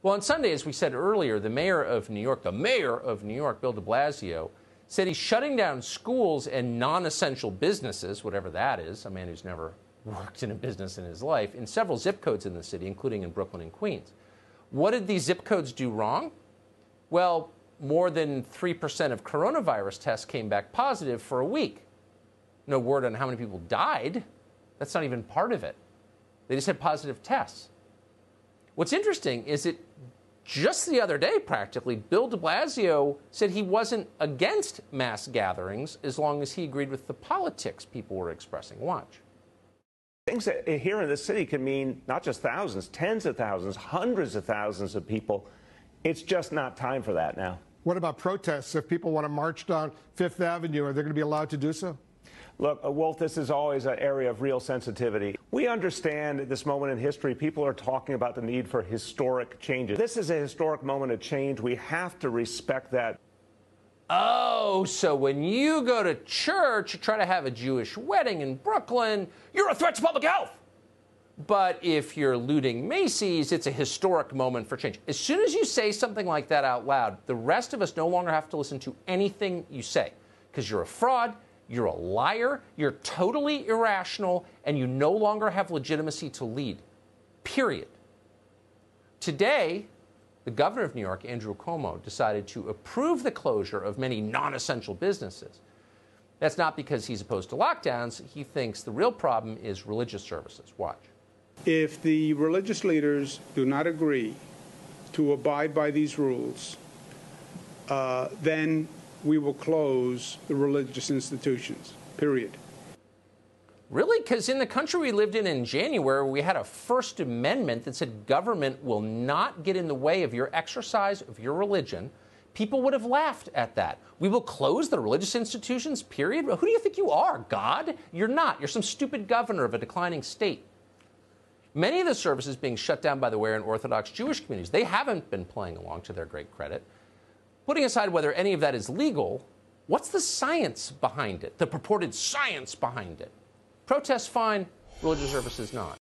Well, on Sunday, as we said earlier, the mayor of New York, Bill de Blasio, said he's shutting down schools and non-essential businesses, whatever that is, a man who's never worked in a business in his life, in several zip codes in the city, including in Brooklyn and Queens. What did these zip codes do wrong? Well, more than 3% of coronavirus tests came back positive for a week. No word on how many people died. That's not even part of it. They just had positive tests. What's interesting is that just the other day, practically, Bill de Blasio said he wasn't against mass gatherings as long as he agreed with the politics people were expressing. Watch. Things that here in the city can mean not just thousands, tens of thousands, hundreds of thousands of people. It's just not time for that now. What about protests? If people want to march down Fifth Avenue, are they going to be allowed to do so? Look, Wolf, this is always an area of real sensitivity. We understand at this moment in history, people are talking about the need for historic changes. This is a historic moment of change. We have to respect that. Oh, so when you go to church, you try to have a Jewish wedding in Brooklyn, you're a threat to public health. But if you're looting Macy's, it's a historic moment for change. As soon as you say something like that out loud, the rest of us no longer have to listen to anything you say, because you're a fraud, you're a liar, you're totally irrational, and you no longer have legitimacy to lead. Period. Today, the governor of New York, Andrew Cuomo, decided to approve the closure of many non-essential businesses. That's not because he's opposed to lockdowns. He thinks the real problem is religious services. Watch. If the religious leaders do not agree to abide by these rules, then we will close the religious institutions, period. Really? Because in the country we lived in January, we had a First Amendment that said government will not get in the way of your exercise of your religion. People would have laughed at that. We will close the religious institutions, period? Who do you think you are, God? You're not. You're some stupid governor of a declining state. Many of the services being shut down, by the way, are in Orthodox Jewish communities. They haven't been playing along, to their great credit. Putting aside whether any of that is legal, what's the science behind it, the purported science behind it? Protests fine, religious services not.